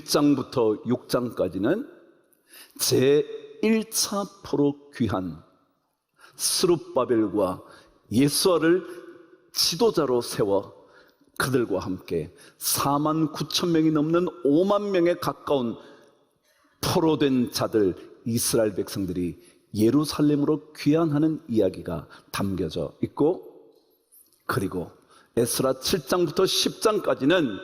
1장부터 6장까지는 제1차 포로 귀환, 스룹바벨과 예수아를 지도자로 세워 그들과 함께 4만 9천 명이 넘는 5만 명에 가까운 포로된 자들, 이스라엘 백성들이 예루살렘으로 귀환하는 이야기가 담겨져 있고, 그리고 에스라 7장부터 10장까지는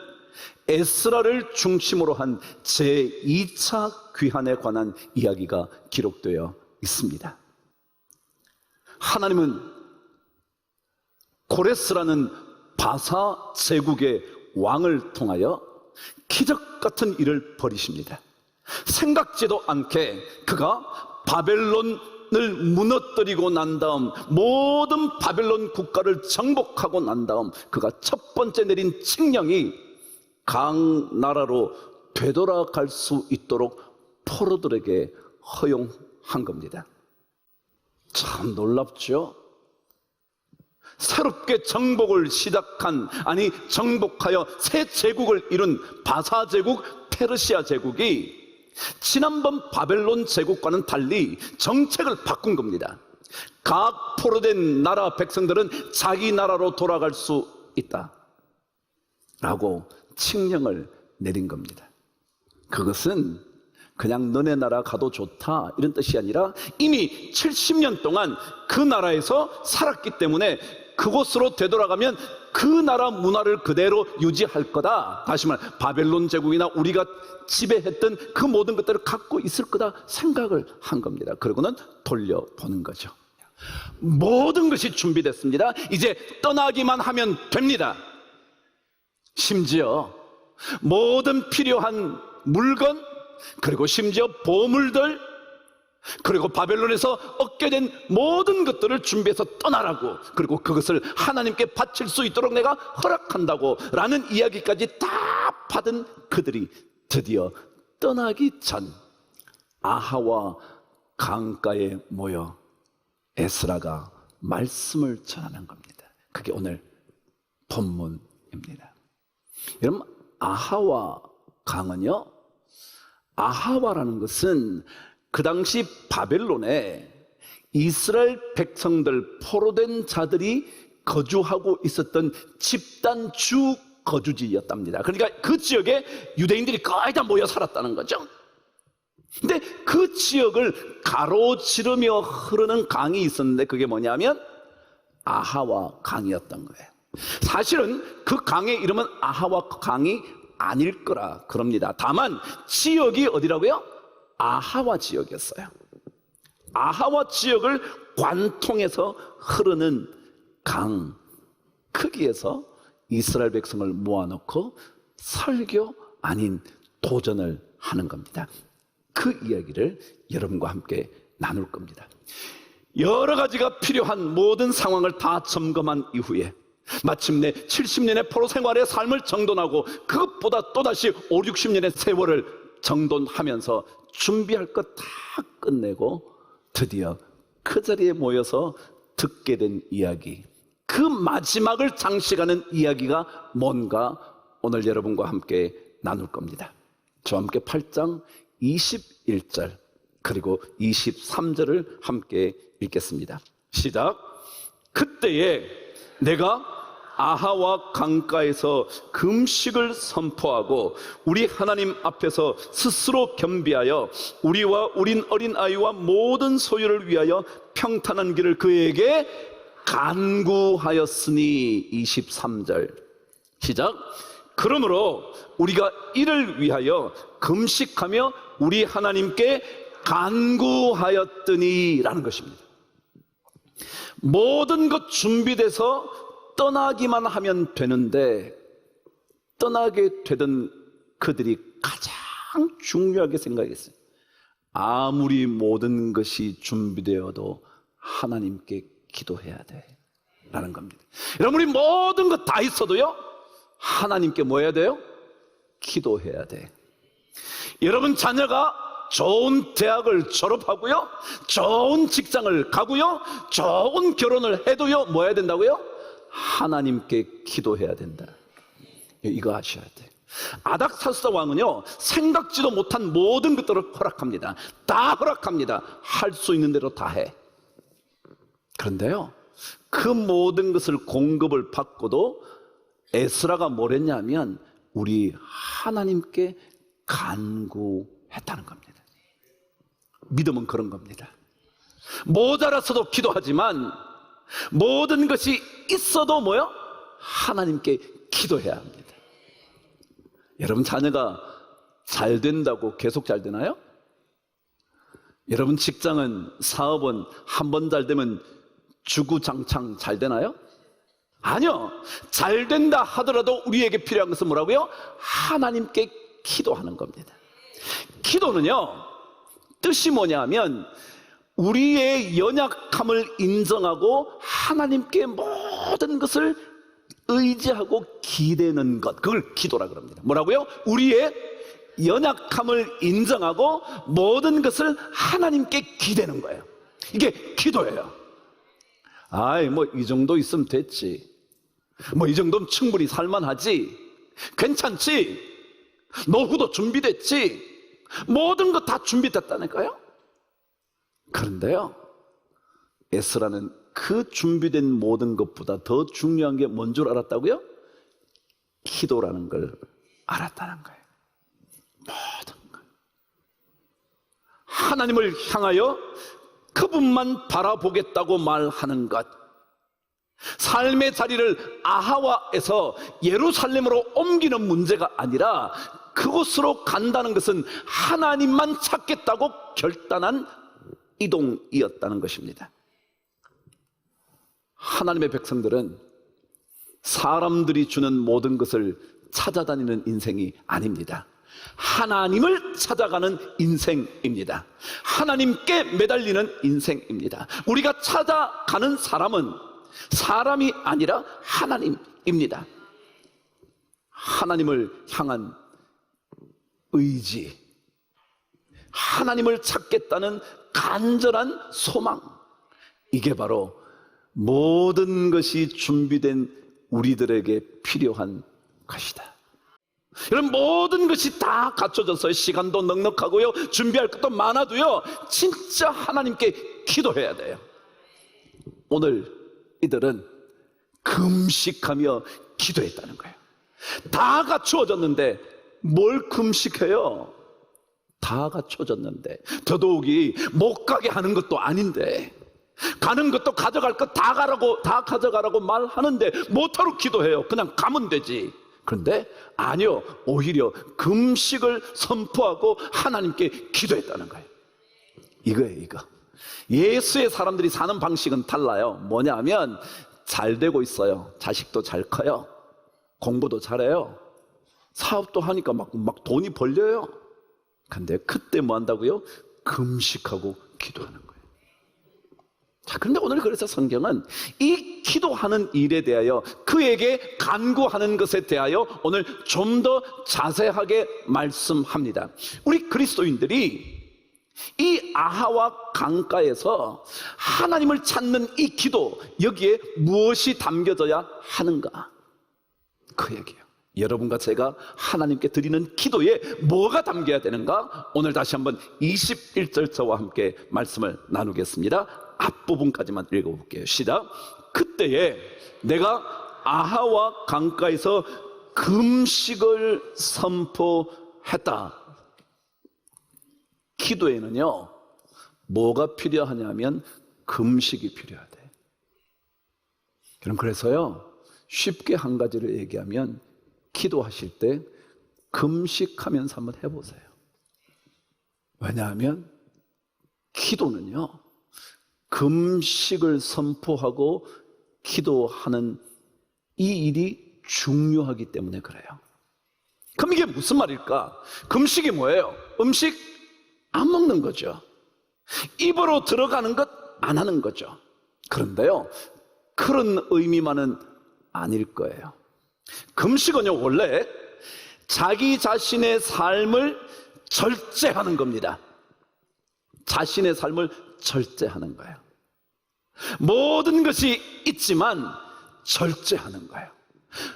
에스라를 중심으로 한 제2차 귀환에 관한 이야기가 기록되어 있습니다. 하나님은 고레스라는 바사 제국의 왕을 통하여 기적 같은 일을 벌이십니다. 생각지도 않게 그가 바벨론을 무너뜨리고 난 다음, 모든 바벨론 국가를 정복하고 난 다음 그가 첫 번째 내린 칙령이 각 나라로 되돌아갈 수 있도록 포로들에게 허용한 겁니다. 참 놀랍죠? 새롭게 정복을 시작한, 아니 정복하여 새 제국을 이룬 바사 제국, 페르시아 제국이 지난번 바벨론 제국과는 달리 정책을 바꾼 겁니다. 각 포로된 나라 백성들은 자기 나라로 돌아갈 수 있다 라고 칙령을 내린 겁니다. 그것은 그냥 너네 나라 가도 좋다 이런 뜻이 아니라 이미 70년 동안 그 나라에서 살았기 때문에 그곳으로 되돌아가면 그 나라 문화를 그대로 유지할 거다. 다시 말해 바벨론 제국이나 우리가 지배했던 그 모든 것들을 갖고 있을 거다 생각을 한 겁니다. 그러고는 돌려보는 거죠. 모든 것이 준비됐습니다. 이제 떠나기만 하면 됩니다. 심지어 모든 필요한 물건, 그리고 심지어 보물들, 그리고 바벨론에서 얻게 된 모든 것들을 준비해서 떠나라고, 그리고 그것을 하나님께 바칠 수 있도록 내가 허락한다고 라는 이야기까지 다 받은 그들이 드디어 떠나기 전 아하와 강가에 모여 에스라가 말씀을 전하는 겁니다. 그게 오늘 본문입니다. 여러분, 아하와 강은요, 아하와라는 것은 그 당시 바벨론에 이스라엘 백성들, 포로된 자들이 거주하고 있었던 집단 주 거주지였답니다. 그러니까 그 지역에 유대인들이 거의 다 모여 살았다는 거죠. 근데 그 지역을 가로지르며 흐르는 강이 있었는데 그게 뭐냐면 아하와 강이었던 거예요. 사실은 그 강의 이름은 아하와 강이 아닐 거라 그럽니다. 다만 지역이 어디라고요? 아하와 지역이었어요. 아하와 지역을 관통해서 흐르는 강, 거기에서 이스라엘 백성을 모아놓고 설교 아닌 도전을 하는 겁니다. 그 이야기를 여러분과 함께 나눌 겁니다. 여러 가지가 필요한 모든 상황을 다 점검한 이후에 마침내 70년의 포로 생활의 삶을 정돈하고 그것보다 또다시 5, 60년의 세월을 정돈하면서 준비할 것 다 끝내고 드디어 그 자리에 모여서 듣게 된 이야기, 그 마지막을 장식하는 이야기가 뭔가 오늘 여러분과 함께 나눌 겁니다. 저와 함께 8장 21절 그리고 23절을 함께 읽겠습니다. 시작. 그때에 내가 아하와 강가에서 금식을 선포하고 우리 하나님 앞에서 스스로 겸비하여 우리와 우린 어린아이와 모든 소유를 위하여 평탄한 길을 그에게 간구하였으니. 23절 시작. 그러므로 우리가 이를 위하여 금식하며 우리 하나님께 간구하였더니 라는 것입니다. 모든 것 준비돼서 떠나기만 하면 되는데 떠나게 되던 그들이 가장 중요하게 생각했어요. 아무리 모든 것이 준비되어도 하나님께 기도해야 돼 라는 겁니다. 여러분, 우리 모든 것 다 있어도요 하나님께 뭐 해야 돼요? 기도해야 돼. 여러분 자녀가 좋은 대학을 졸업하고요, 좋은 직장을 가고요, 좋은 결혼을 해도요 뭐 해야 된다고요? 하나님께 기도해야 된다. 이거 아셔야 돼. 아닥사스다 왕은요, 생각지도 못한 모든 것들을 허락합니다. 다 허락합니다. 할 수 있는 대로 다 해. 그런데요, 그 모든 것을 공급을 받고도 에스라가 뭘 했냐면 우리 하나님께 간구했다는 겁니다. 믿음은 그런 겁니다. 모자라서도 기도하지만 모든 것이 있어도 뭐요? 하나님께 기도해야 합니다. 여러분 자녀가 잘 된다고 계속 잘 되나요? 여러분 직장은, 사업은 한 번 잘 되면 주구장창 잘 되나요? 아니요. 잘 된다 하더라도 우리에게 필요한 것은 뭐라고요? 하나님께 기도하는 겁니다. 기도는요, 뜻이 뭐냐면 우리의 연약함을 인정하고 하나님께 모든 것을 의지하고 기대는 것, 그걸 기도라 그럽니다. 뭐라고요? 우리의 연약함을 인정하고 모든 것을 하나님께 기대는 거예요. 이게 기도예요. 아이, 뭐 이 정도 있으면 됐지, 뭐 이 정도면 충분히 살만하지, 괜찮지, 노후도 준비됐지, 모든 것 다 준비됐다니까요. 그런데요, 에스라는 그 준비된 모든 것보다 더 중요한 게 뭔 줄 알았다고요? 기도라는 걸 알았다는 거예요. 모든 것, 하나님을 향하여 그분만 바라보겠다고 말하는 것, 삶의 자리를 아하와에서 예루살렘으로 옮기는 문제가 아니라 그곳으로 간다는 것은 하나님만 찾겠다고 결단한 이동이었다는 것입니다. 하나님의 백성들은 사람들이 주는 모든 것을 찾아다니는 인생이 아닙니다. 하나님을 찾아가는 인생입니다. 하나님께 매달리는 인생입니다. 우리가 찾아가는 사람은 사람이 아니라 하나님입니다. 하나님을 향한 의지, 하나님을 찾겠다는 간절한 소망, 이게 바로 모든 것이 준비된 우리들에게 필요한 것이다. 여러분, 모든 것이 다 갖춰져서 시간도 넉넉하고요, 준비할 것도 많아도요, 진짜 하나님께 기도해야 돼요. 오늘 이들은 금식하며 기도했다는 거예요. 다 갖추어졌는데 뭘 금식해요? 다 갖춰졌는데, 더더욱이 못 가게 하는 것도 아닌데, 가는 것도 가져갈 것 다 가라고, 다 가져가라고 말하는데 못하러 기도해요. 그냥 가면 되지. 그런데 아니요, 오히려 금식을 선포하고 하나님께 기도했다는 거예요. 이거예요, 이거. 예수의 사람들이 사는 방식은 달라요. 뭐냐면 잘 되고 있어요. 자식도 잘 커요. 공부도 잘해요. 사업도 하니까 막 돈이 벌려요. 근데 그때 뭐 한다고요? 금식하고 기도하는 거예요. 자, 그런데 오늘 그래서 성경은 이 기도하는 일에 대하여, 그에게 간구하는 것에 대하여 오늘 좀 더 자세하게 말씀합니다. 우리 그리스도인들이 이 아하와 강가에서 하나님을 찾는 이 기도, 여기에 무엇이 담겨져야 하는가? 그 얘기예요. 여러분과 제가 하나님께 드리는 기도에 뭐가 담겨야 되는가? 오늘 다시 한번 21절 저와 함께 말씀을 나누겠습니다. 앞부분까지만 읽어볼게요. 시작. 그때에 내가 아하와 강가에서 금식을 선포했다. 기도에는요, 뭐가 필요하냐면 금식이 필요하대. 그럼 그래서요, 쉽게 한 가지를 얘기하면, 기도하실 때 금식하면서 한번 해보세요. 왜냐하면 기도는요, 금식을 선포하고 기도하는 이 일이 중요하기 때문에 그래요. 그럼 이게 무슨 말일까? 금식이 뭐예요? 음식 안 먹는 거죠. 입으로 들어가는 것 안 하는 거죠. 그런데요, 그런 의미만은 아닐 거예요. 금식은요, 원래 자기 자신의 삶을 절제하는 겁니다. 자신의 삶을 절제하는 거예요. 모든 것이 있지만 절제하는 거예요.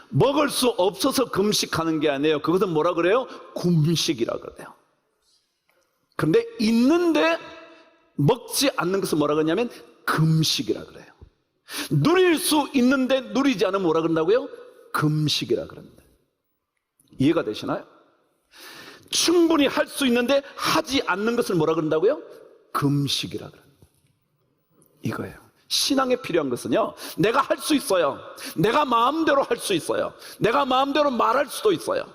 먹을 수 없어서 금식하는 게 아니에요. 그것은 뭐라 그래요? 금식이라 그래요. 그런데 있는데 먹지 않는 것을 뭐라 그러냐면 금식이라 그래요. 누릴 수 있는데 누리지 않으면 뭐라 그런다고요? 금식이라 그런다. 이해가 되시나요? 충분히 할 수 있는데 하지 않는 것을 뭐라 그런다고요? 금식이라 그런다. 이거예요. 신앙에 필요한 것은요, 내가 할 수 있어요. 내가 마음대로 할 수 있어요. 내가 마음대로 말할 수도 있어요.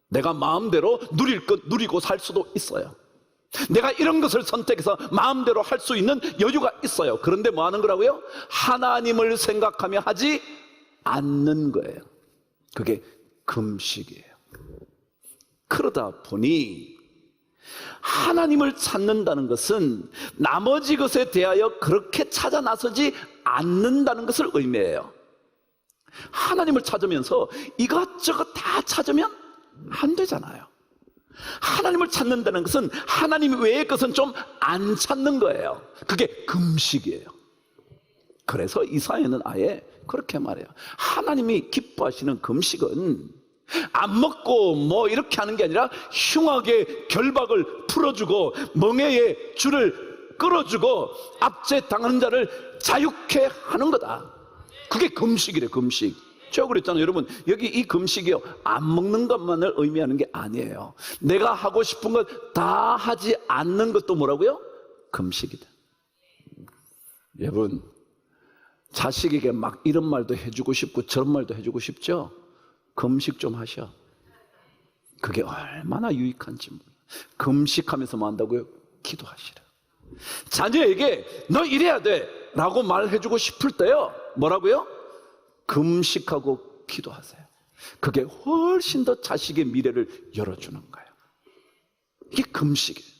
내가 마음대로 누릴 것 누리고 살 수도 있어요. 내가 이런 것을 선택해서 마음대로 할 수 있는 여유가 있어요. 그런데 뭐 하는 거라고요? 하나님을 생각하며 하지 않는 거예요. 그게 금식이에요. 그러다 보니 하나님을 찾는다는 것은 나머지 것에 대하여 그렇게 찾아 나서지 않는다는 것을 의미해요. 하나님을 찾으면서 이것저것 다 찾으면 안 되잖아요. 하나님을 찾는다는 것은 하나님 외의 것은 좀 안 찾는 거예요. 그게 금식이에요. 그래서 이사야는 아예 그렇게 말해요. 하나님이 기뻐하시는 금식은 안 먹고 뭐 이렇게 하는 게 아니라 흉하게 결박을 풀어주고 멍에의 줄을 끌어주고 압제 당하는 자를 자유케 하는 거다. 그게 금식이래. 금식. 제가 그랬잖아요. 여러분, 여기 이 금식이요, 안 먹는 것만을 의미하는 게 아니에요. 내가 하고 싶은 것 다 하지 않는 것도 뭐라고요? 금식이다. 여러분, 자식에게 막 이런 말도 해주고 싶고 저런 말도 해주고 싶죠? 금식 좀 하셔. 그게 얼마나 유익한지. 금식하면서 뭐 한다고요? 기도하시라. 자녀에게 너 이래야 돼 라고 말해주고 싶을 때요, 뭐라고요? 금식하고 기도하세요. 그게 훨씬 더 자식의 미래를 열어주는 거예요. 이게 금식이에요.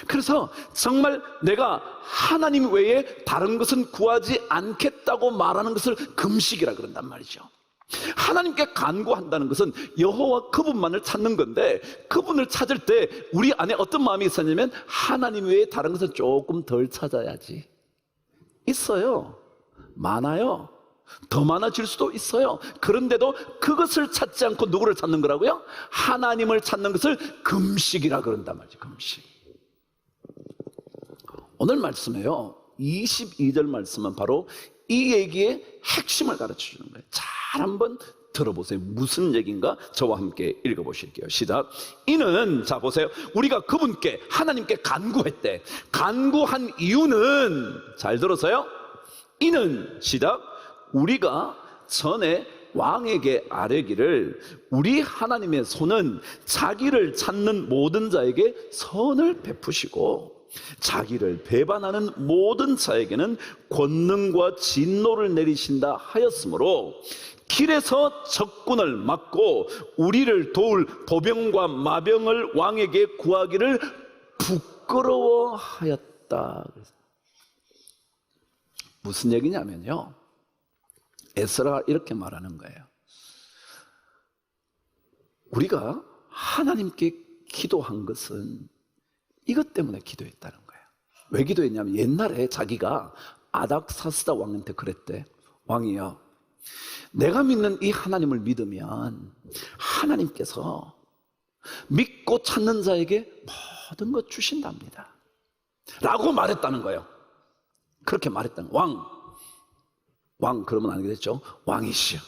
그래서 정말 내가 하나님 외에 다른 것은 구하지 않겠다고 말하는 것을 금식이라 그런단 말이죠. 하나님께 간구한다는 것은 여호와 그분만을 찾는 건데, 그분을 찾을 때 우리 안에 어떤 마음이 있었냐면 하나님 외에 다른 것은 조금 덜 찾아야지. 있어요. 많아요. 더 많아질 수도 있어요. 그런데도 그것을 찾지 않고 누구를 찾는 거라고요? 하나님을 찾는 것을 금식이라 그런단 말이죠. 금식. 오늘 말씀에요, 22절 말씀은 바로 이 얘기의 핵심을 가르쳐 주는 거예요. 잘 한번 들어보세요. 무슨 얘기인가? 저와 함께 읽어보실게요. 시작. 이는, 자 보세요, 우리가 그분께 하나님께 간구했대. 간구한 이유는, 잘 들어서요, 이는, 시작, 우리가 전에 왕에게 아뢰기를 우리 하나님의 손은 자기를 찾는 모든 자에게 선을 베푸시고 자기를 배반하는 모든 자에게는 권능과 진노를 내리신다 하였으므로 길에서 적군을 막고 우리를 도울 보병과 마병을 왕에게 구하기를 부끄러워하였다. 무슨 얘기냐면요, 에스라가 이렇게 말하는 거예요. 우리가 하나님께 기도한 것은 이것 때문에 기도했다는 거예요. 왜 기도했냐면 옛날에 자기가 아닥사스다 왕한테 그랬대. 왕이여, 내가 믿는 이 하나님을 믿으면 하나님께서 믿고 찾는 자에게 모든 것 주신답니다 라고 말했다는 거예요. 그렇게 말했다는 거예요. 왕 그러면 안 되겠죠? 왕이시여,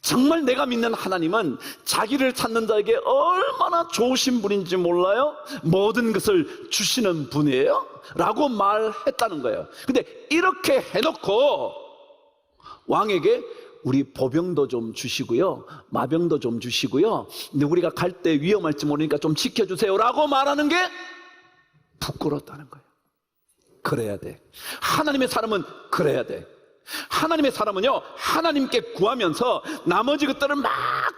정말 내가 믿는 하나님은 자기를 찾는 자에게 얼마나 좋으신 분인지 몰라요? 모든 것을 주시는 분이에요? 라고 말했다는 거예요. 근데 이렇게 해놓고 왕에게 우리 보병도 좀 주시고요, 마병도 좀 주시고요, 근데 우리가 갈 때 위험할지 모르니까 좀 지켜주세요 라고 말하는 게 부끄럽다는 거예요. 그래야 돼. 하나님의 사람은 그래야 돼. 하나님의 사람은요, 하나님께 구하면서 나머지 것들을 막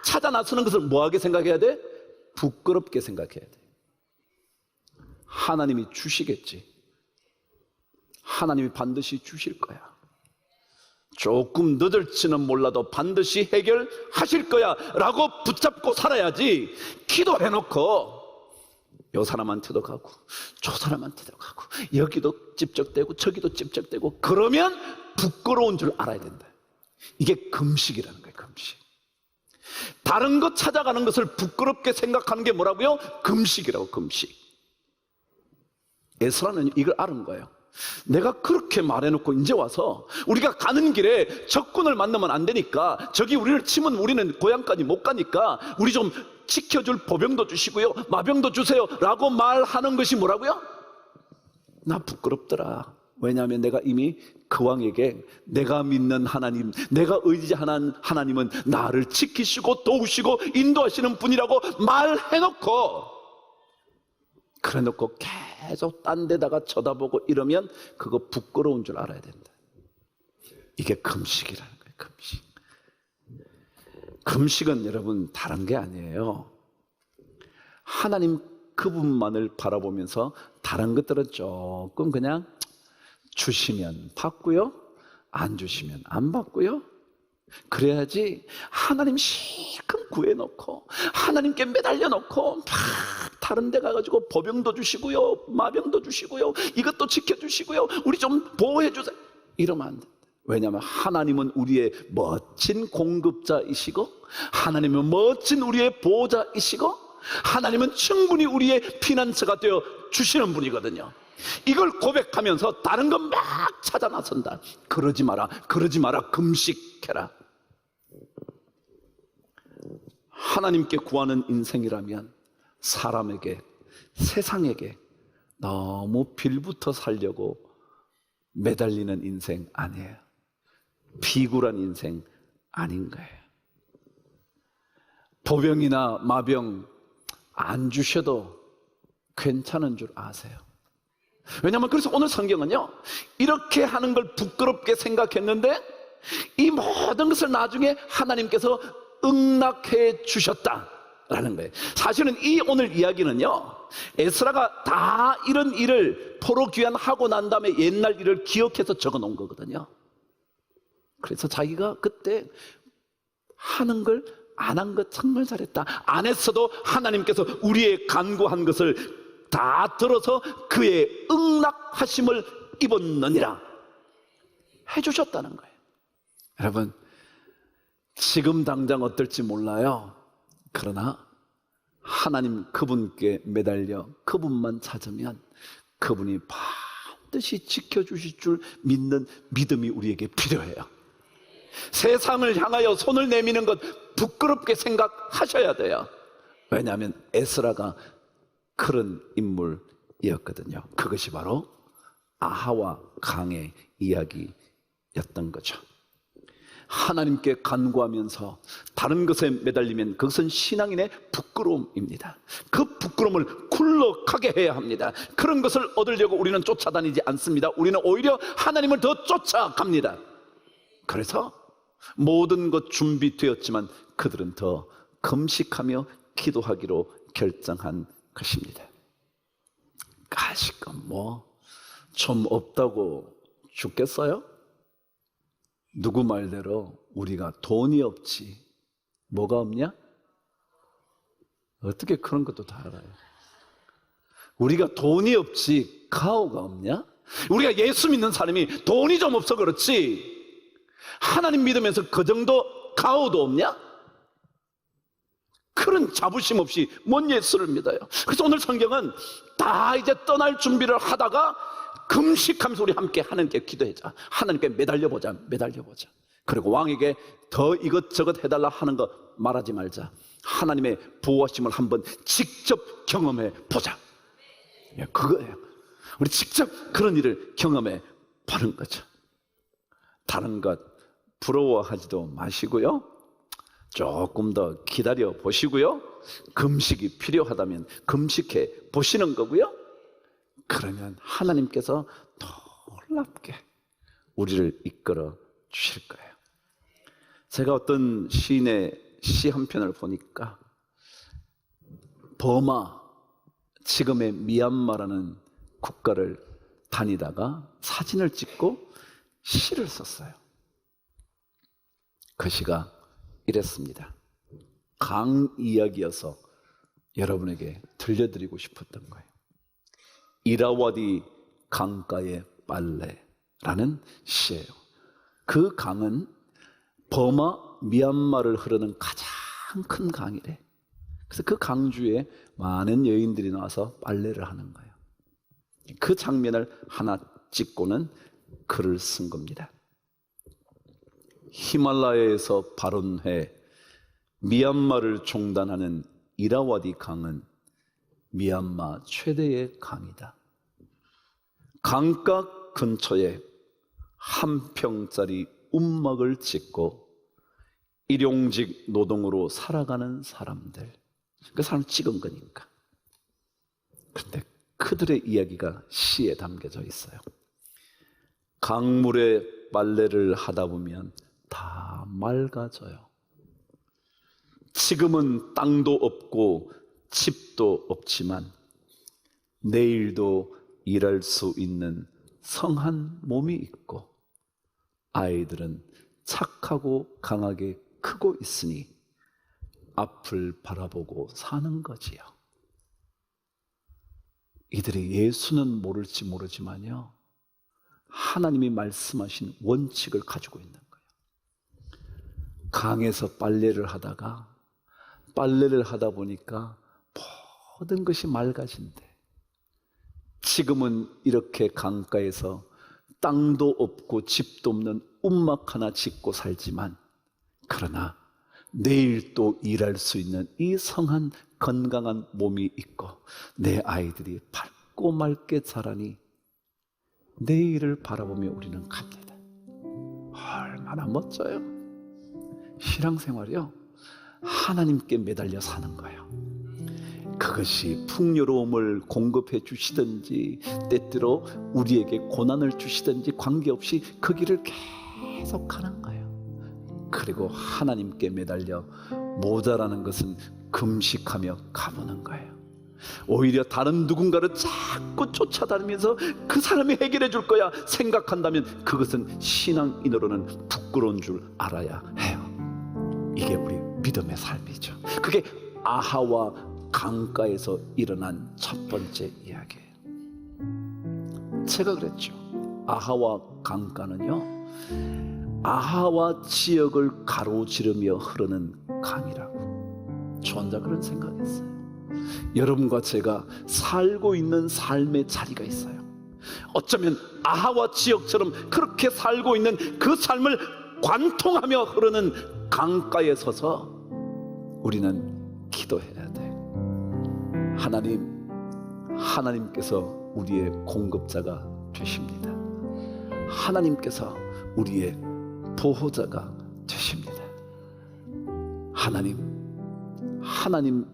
찾아 나서는 것을 뭐하게 생각해야 돼? 부끄럽게 생각해야 돼. 하나님이 주시겠지. 하나님이 반드시 주실 거야. 조금 늦을지는 몰라도 반드시 해결하실 거야 라고 붙잡고 살아야지, 기도해놓고 요 사람한테도 가고 저 사람한테도 가고 여기도 찝적대고 저기도 찝적대고 그러면 부끄러운 줄 알아야 된다. 이게 금식이라는 거예요. 금식. 금식. 다른 것 찾아가는 것을 부끄럽게 생각하는 게 뭐라고요? 금식이라고. 금식. 에스라는 이걸 아는 거예요. 내가 그렇게 말해놓고 이제 와서 우리가 가는 길에 적군을 만나면 안 되니까, 저기 우리를 치면 우리는 고향까지 못 가니까 우리 좀 지켜줄 보병도 주시고요, 마병도 주세요 라고 말하는 것이 뭐라고요? 나 부끄럽더라. 왜냐하면 내가 이미 그 왕에게 내가 믿는 하나님, 내가 의지하는 하나님은 나를 지키시고 도우시고 인도하시는 분이라고 말해놓고, 그래놓고 계속 딴 데다가 쳐다보고 이러면 그거 부끄러운 줄 알아야 된다. 이게 금식이라는 거예요. 금식. 금식은 여러분 다른 게 아니에요. 하나님 그분만을 바라보면서 다른 것들은 조금 그냥 주시면 받고요, 안 주시면 안 받고요. 그래야지 하나님 실컷 구해놓고 하나님께 매달려놓고 막 다른 데 가가지고 보병도 주시고요, 마병도 주시고요, 이것도 지켜주시고요, 우리 좀 보호해주세요 이러면 안 돼. 왜냐하면 하나님은 우리의 멋진 공급자이시고, 하나님은 멋진 우리의 보호자이시고, 하나님은 충분히 우리의 피난처가 되어 주시는 분이거든요. 이걸 고백하면서 다른 건 막 찾아 나선다. 그러지 마라, 그러지 마라, 금식해라. 하나님께 구하는 인생이라면 사람에게, 세상에게 너무 빌부터 살려고 매달리는 인생 아니에요. 비굴한 인생 아닌 거예요. 보병이나 마병 안 주셔도 괜찮은 줄 아세요. 왜냐하면 그래서 오늘 성경은요, 이렇게 하는 걸 부끄럽게 생각했는데 이 모든 것을 나중에 하나님께서 응낙해 주셨다라는 거예요. 사실은 이 오늘 이야기는요, 에스라가 다 이런 일을 포로 귀환하고 난 다음에 옛날 일을 기억해서 적어 놓은 거거든요. 그래서 자기가 그때 하는 걸 안 한 것 정말 잘했다, 안 했어도 하나님께서 우리의 간구한 것을 다 들어서 그의 응낙하심을 입었느니라 해주셨다는 거예요. 여러분, 지금 당장 어떨지 몰라요. 그러나 하나님 그분께 매달려 그분만 찾으면 그분이 반드시 지켜주실 줄 믿는 믿음이 우리에게 필요해요. 세상을 향하여 손을 내미는 것 부끄럽게 생각하셔야 돼요. 왜냐하면 에스라가 그런 인물이었거든요. 그것이 바로 아하와 강의 이야기였던 거죠. 하나님께 간구하면서 다른 것에 매달리면 그것은 신앙인의 부끄러움입니다. 그 부끄러움을 굴러가게 해야 합니다. 그런 것을 얻으려고 우리는 쫓아다니지 않습니다. 우리는 오히려 하나님을 더 쫓아갑니다. 그래서 모든 것 준비되었지만 그들은 더 금식하며 기도하기로 결정한 것입니다. 가시건 뭐 좀 없다고 죽겠어요? 누구 말대로 우리가 돈이 없지 뭐가 없냐? 어떻게 그런 것도 다 알아요? 우리가 돈이 없지 가오가 없냐? 우리가 예수 믿는 사람이 돈이 좀 없어 그렇지 하나님 믿으면서 그 정도 가오도 없냐? 그런 자부심 없이 뭔 예수를 믿어요. 그래서 오늘 성경은 다 이제 떠날 준비를 하다가 금식하면서 우리 함께 하나님께 기도하자, 하나님께 매달려보자. 그리고 왕에게 더 이것저것 해달라 하는 거 말하지 말자. 하나님의 보호하심을 한번 직접 경험해 보자. 그거예요. 우리 직접 그런 일을 경험해 보는 거죠. 다른 것 부러워하지도 마시고요, 조금 더 기다려 보시고요, 금식이 필요하다면 금식해 보시는 거고요. 그러면 하나님께서 놀랍게 우리를 이끌어 주실 거예요. 제가 어떤 시인의 시 한 편을 보니까 버마, 지금의 미얀마라는 국가를 다니다가 사진을 찍고 시를 썼어요. 그 시가 이랬습니다. 강 이야기여서 여러분에게 들려드리고 싶었던 거예요. 이라와디 강가의 빨래라는 시예요. 그 강은 버마 미얀마를 흐르는 가장 큰 강이래. 그래서 그 강주에 많은 여인들이 나와서 빨래를 하는 거예요. 그 장면을 하나 찍고는 글을 쓴 겁니다. 히말라야에서 발원해 미얀마를 종단하는 이라와디 강은 미얀마 최대의 강이다. 강가 근처에 한 평짜리 움막을 짓고 일용직 노동으로 살아가는 사람들, 그 사람 찍은 거니까. 그런데 그들의 이야기가 시에 담겨져 있어요. 강물에 빨래를 하다 보면 다 맑아져요. 지금은 땅도 없고 집도 없지만 내일도 일할 수 있는 성한 몸이 있고 아이들은 착하고 강하게 크고 있으니 앞을 바라보고 사는 거지요. 이들이 예수는 모를지 모르지만요, 하나님이 말씀하신 원칙을 가지고 있는 거예요. 강에서 빨래를 하다 보니까 모든 것이 맑아진대. 지금은 이렇게 강가에서 땅도 없고 집도 없는 움막 하나 짓고 살지만, 그러나 내일 또 일할 수 있는 이 성한 건강한 몸이 있고 내 아이들이 밝고 맑게 자라니 내일을 바라보며 우리는 갑니다. 얼마나 멋져요. 신앙생활이요, 하나님께 매달려 사는 거예요. 그것이 풍요로움을 공급해 주시든지 때때로 우리에게 고난을 주시든지 관계없이 그 길을 계속 가는 거예요. 그리고 하나님께 매달려 모자라는 것은 금식하며 가보는 거예요. 오히려 다른 누군가를 자꾸 쫓아다니면서 그 사람이 해결해 줄 거야 생각한다면 그것은 신앙인으로는 부끄러운 줄 알아야 해요. 이게 우리 믿음의 삶이죠. 그게 아하와 강가에서 일어난 첫 번째 이야기예요. 제가 그랬죠. 아하와 강가는요, 아하와 지역을 가로지르며 흐르는 강이라고 저 혼자 그런 생각했어요. 여러분과 제가 살고 있는 삶의 자리가 있어요. 어쩌면 아하와 지역처럼 그렇게 살고 있는 그 삶을 관통하며 흐르는 강가에 서서 우리는 기도해야 돼. 하나님께서 우리의 공급자가 되십니다. 하나님께서 우리의 보호자가 되십니다. 하나님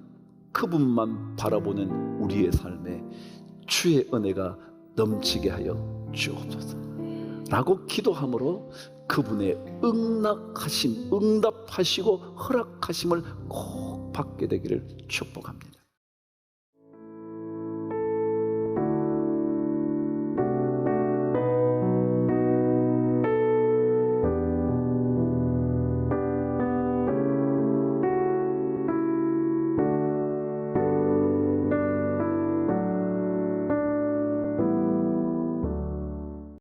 그분만 바라보는 우리의 삶에 주의 은혜가 넘치게 하여 주옵소서 라고 기도함으로 그분의 응답하시고 허락하심을 꼭 받게 되기를 축복합니다.